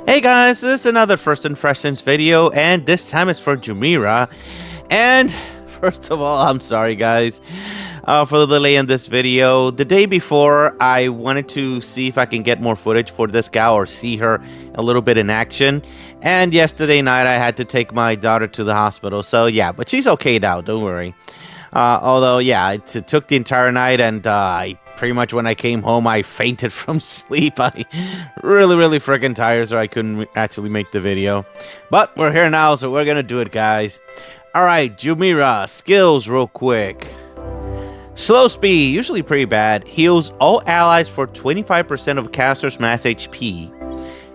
Hey guys, this is another First Impressions video, and this time it's for Yumira. And first of all, I'm sorry guys for the delay in this video. The day before, I wanted to see if I can get more footage for this gal or see her a little bit in action. And yesterday night, I had to take my daughter to the hospital. So yeah, but she's okay now, don't worry. Although, yeah, it took the entire night, and I pretty much when I came home, I fainted from sleep. I really freaking tired, so I couldn't actually make the video. But we're here now, so we're gonna do it, guys. Alright, Yumira, skills real quick. Slow speed, usually pretty bad. Heals all allies for 25% of caster's max HP.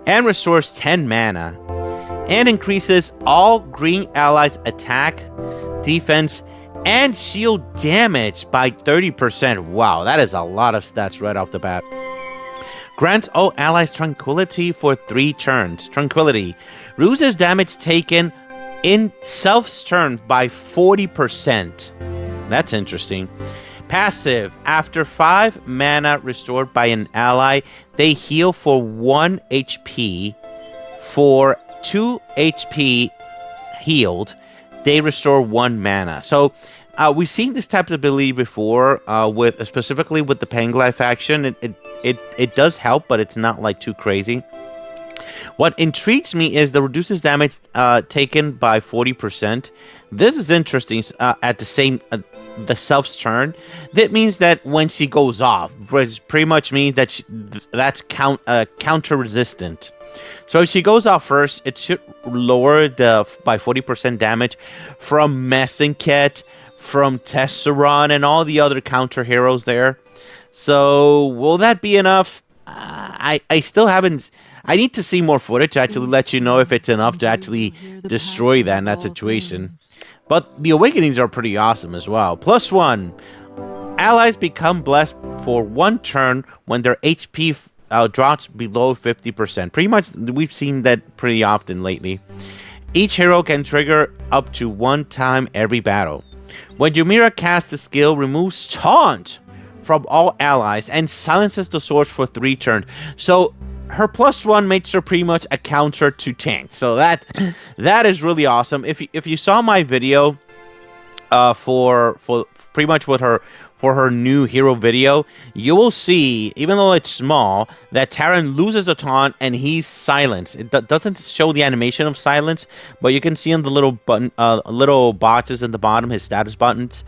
And restores 10 mana. And increases all green allies' attack, defense, and shield damage by 30%. Wow, that is a lot of stats right off the bat. Grants all allies tranquility for 3 turns. Tranquility. Reduces damage taken in self's turn by 40%. That's interesting. Passive. After 5 mana restored by an ally, they heal for 1 HP. For 2 HP healed, they restore 1 mana. So we've seen this type of ability before, specifically with the Pangolin faction. It does help, but it's not like too crazy. What intrigues me is the reduces damage taken by 40%. This is interesting. At the self's turn, that means that when she goes off, which pretty much means that that's counter resistant. So if she goes off first, it should lower by 40% damage from Messinket, from Tesseron, and all the other counter heroes there. So will that be enough? I still haven't. I need to see more footage to actually let you know if it's enough to actually destroy that in that situation. But the awakenings are pretty awesome as well. +1. Allies become blessed for 1 turn when their HP drops below 50%. Pretty much, we've seen that pretty often lately. Each hero can trigger up to 1 time every battle. When Yumira casts the skill, removes taunt from all allies and silences the source for 3 turns. So her +1 makes her pretty much a counter to tank. So that is really awesome. If you saw my video for pretty much with her for her new hero video, you will see, even though it's small, that Terran loses a taunt and he's silenced. It doesn't show the animation of silence, but you can see on the little button, little boxes in the bottom, his status buttons,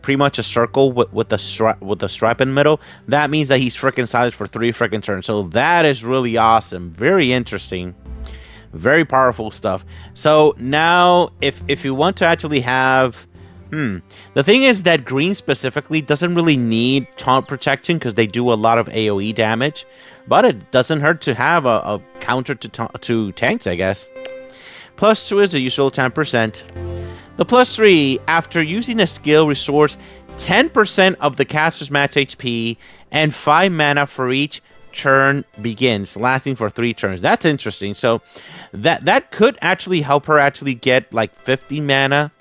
pretty much a circle with the stripe in the middle. That means that he's freaking silenced for 3 freaking turns. So that is really awesome, very interesting. Very powerful stuff. So now, if you want to actually have... The thing is that green specifically doesn't really need taunt protection because they do a lot of AoE damage, but it doesn't hurt to have a counter to tanks, I guess. +2 is the usual 10%. The +3, after using a skill, restores 10% of the caster's max HP and 5 mana for each turn begins, lasting for 3 turns. That's interesting. So that could actually help her actually get like 50 mana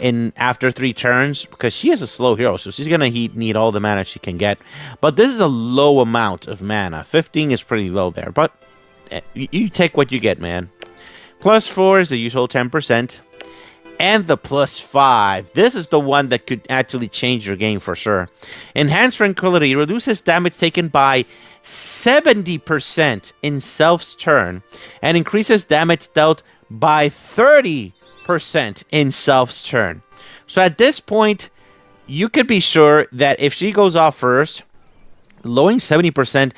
in after 3 turns, because she is a slow hero, so she's gonna need all the mana she can get. But this is a low amount of mana. 15 is pretty low there, but you take what you get, man. +4 is the usual 10%. And the +5. This is the one that could actually change your game for sure. Enhanced Tranquility reduces damage taken by 70% in self's turn and increases damage dealt by 30% in self's turn. So at this point, you could be sure that if she goes off first, lowering 70%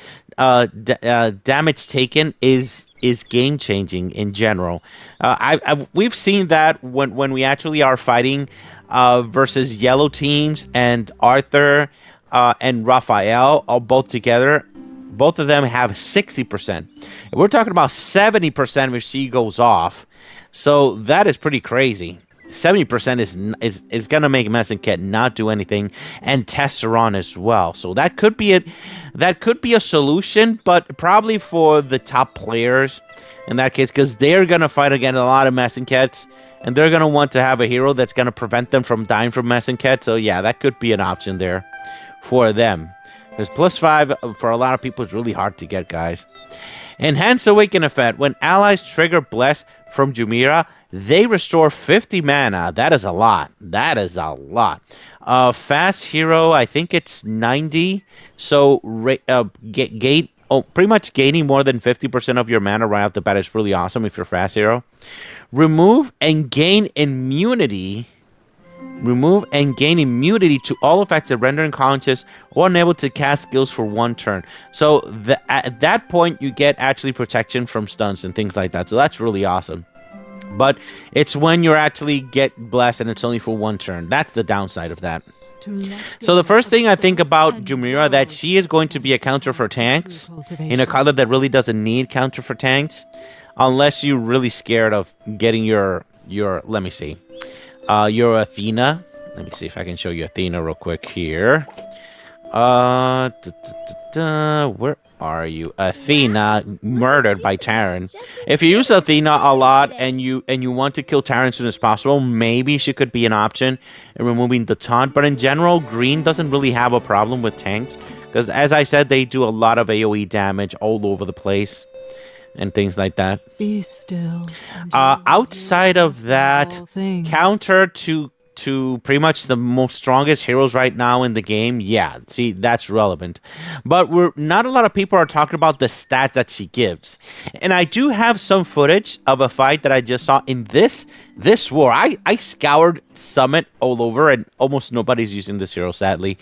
damage taken is game changing in general. We've seen that when we actually are fighting versus yellow teams, and Arthur and Raphael all both together. Both of them have 60%. We're talking about 70% if she goes off. So that is pretty crazy. 70% is gonna make Messinket not do anything, and Tesseron as well. So that could be a solution, but probably for the top players in that case, because they're gonna fight against a lot of Messinkets, and they're gonna want to have a hero that's gonna prevent them from dying from Messinket. So yeah, that could be an option there for them. Because +5 for a lot of people is really hard to get, guys. Enhanced Awaken effect. When allies trigger Bless from Yumira, they restore 50 mana. That is a lot. That is a lot. Fast hero, I think it's 90. So pretty much gaining more than 50% of your mana right off the bat is really awesome if you're fast hero. Remove and gain immunity to all effects that render unconscious or unable to cast skills for 1 turn. So at that point, you get actually protection from stuns and things like that. So that's really awesome. But it's when you actually get blessed and it's only for 1 turn. That's the downside of that. So the first thing I think about Yumira, that she is going to be a counter for tanks in a color that really doesn't need counter for tanks, unless you're really scared of getting your let me see, your Athena. Let me see if I can show you Athena real quick here. Where are you? Athena murdered by Terran. If you use Athena a lot and you want to kill Terran as soon as possible, maybe she could be an option in removing the taunt. But in general, green doesn't really have a problem with tanks because, as I said, they do a lot of AoE damage all over the place and things like that. Be still. Outside of that, counter to pretty much the most strongest heroes right now in the game, yeah, see, that's relevant. But not a lot of people are talking about the stats that she gives. And I do have some footage of a fight that I just saw in this war. I scoured Summit all over, and almost nobody's using this hero, sadly.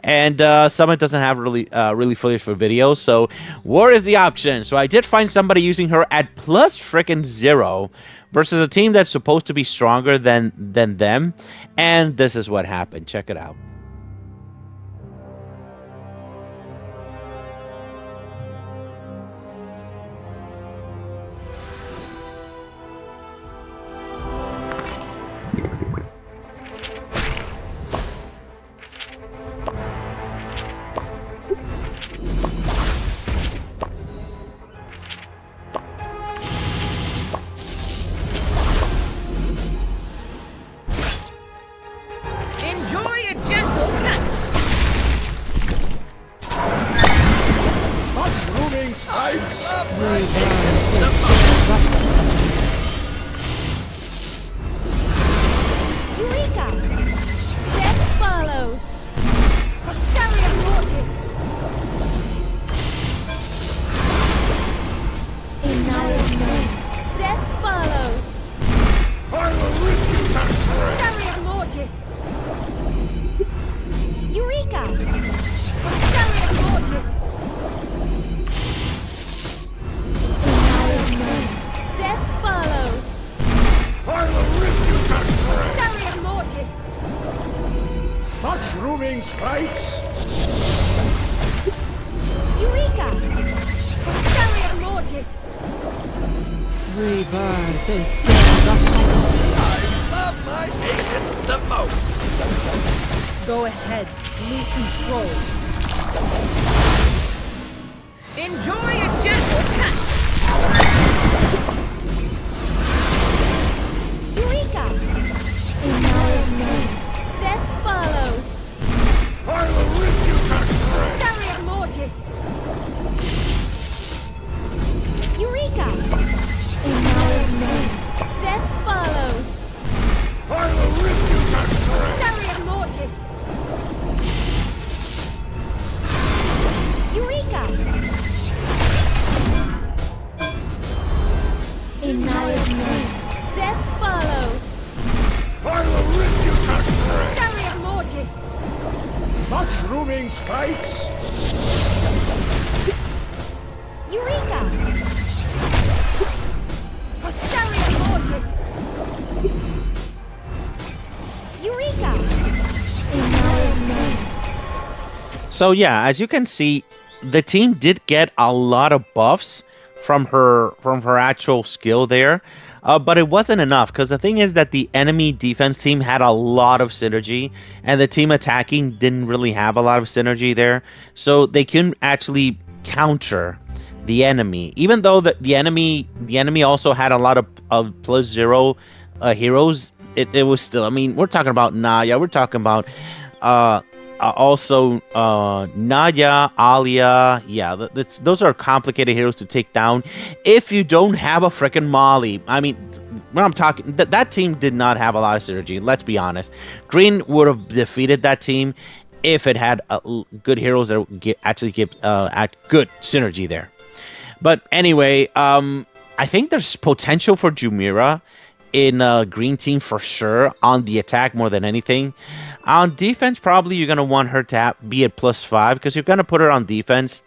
And Summit doesn't have really footage for videos, so war is the option. So I did find somebody using her at plus freaking 0 versus a team that's supposed to be stronger than them. And this is what happened. Check it out. Mushrooming spikes! Eureka! Stellium Mortis! Rebirth is still the I love my patients the most! Go ahead, lose control. Enjoy a gentle touch! Eureka! In Maya's name, death follows! I will rip you to shreds! Stellium Mortis! Eureka! In Maya's name, death follows! I will rip you to shreds! Stellium Mortis! Eureka! In Naya's name, death follows! I will rip you to shreds! Stellium Mortis! Mushrooming spikes! Eureka! Stellium Mortis! Eureka! In Naya's name. So yeah, as you can see, the team did get a lot of buffs from her actual skill there, but it wasn't enough because the thing is that the enemy defense team had a lot of synergy, and the team attacking didn't really have a lot of synergy there, so they couldn't actually counter the enemy. Even though the enemy also had a lot of +0 heroes, it was still. I mean, we're talking about Naya, we're talking about also Naya, Alia. Yeah, those are complicated heroes to take down if you don't have a freaking Molly. I mean, when I'm talking, that team did not have a lot of synergy. Let's be honest. Green would have defeated that team if it had good heroes that would actually give good synergy there. But anyway, I think there's potential for Yumira in green team for sure on the attack more than anything. On defense, probably you're going to want her to be at +5 because you're going to put her on defense.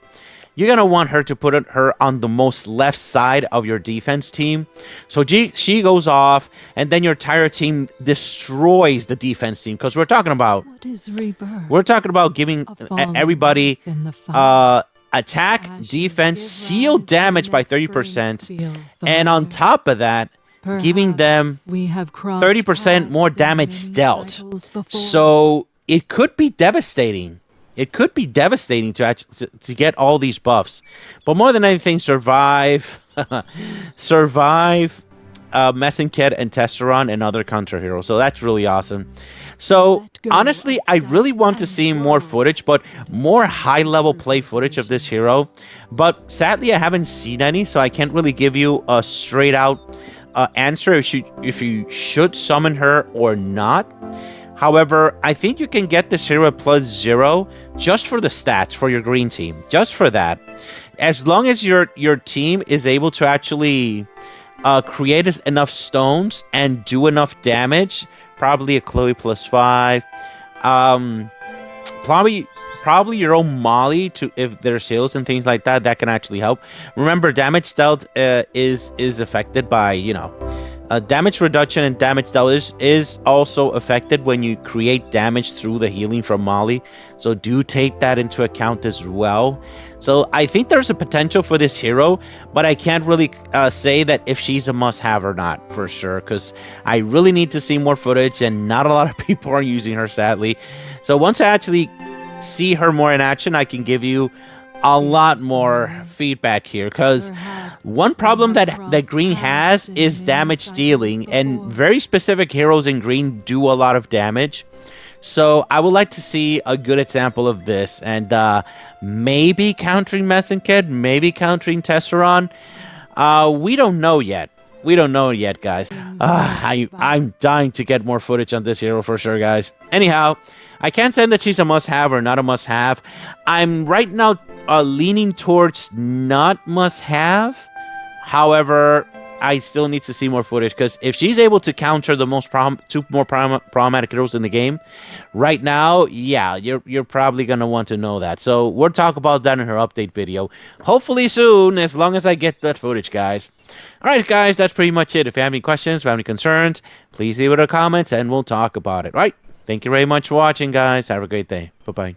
You're going to want her to put her on the most left side of your defense team. So she goes off, and then your entire team destroys the defense team. Because we're talking about... What is rebirth? We're talking about giving everybody attack, defense, seal damage by 30%. And on top of that, giving them 30% more damage dealt. So it could be devastating. It could be devastating to get all these buffs. But more than anything, survive, Messenked and Tesseron and other counter heroes. So that's really awesome. So honestly, I really want to see more footage, but more high-level play footage of this hero. But sadly, I haven't seen any, so I can't really give you a straight-out answer if you should summon her or not. However, I think you can get this hero +0 just for the stats for your green team. Just for that. As long as your team is able to actually create enough stones and do enough damage, probably a Chloe +5. Probably your own Molly if there's heals and things like that can actually help. Remember, damage dealt is affected by, damage reduction and damage dealt is also affected when you create damage through the healing from Molly. So do take that into account as well. So I think there's a potential for this hero, but I can't really say that if she's a must-have or not for sure, because I really need to see more footage, and not a lot of people are using her, sadly. So once I actually see her more in action, I can give you a lot more feedback here, because one problem that green has is damage dealing, and very specific heroes in green do a lot of damage. So I would like to see a good example of this, and maybe countering Messenked, maybe countering Tesseron. We don't know yet. We don't know yet, guys. I'm dying to get more footage on this hero for sure, guys. Anyhow, I can't say that she's a must-have or not a must-have. I'm right now leaning towards not must-have. However, I still need to see more footage, because if she's able to counter the two more problematic heroes in the game right now, yeah, you're probably gonna want to know that. So we'll talk about that in her update video, hopefully soon, as long as I get that footage, guys. All right, guys, that's pretty much it. If you have any questions, if you have any concerns, please leave it in the comments and we'll talk about it. All right, thank you very much for watching, guys. Have a great day. Bye-bye.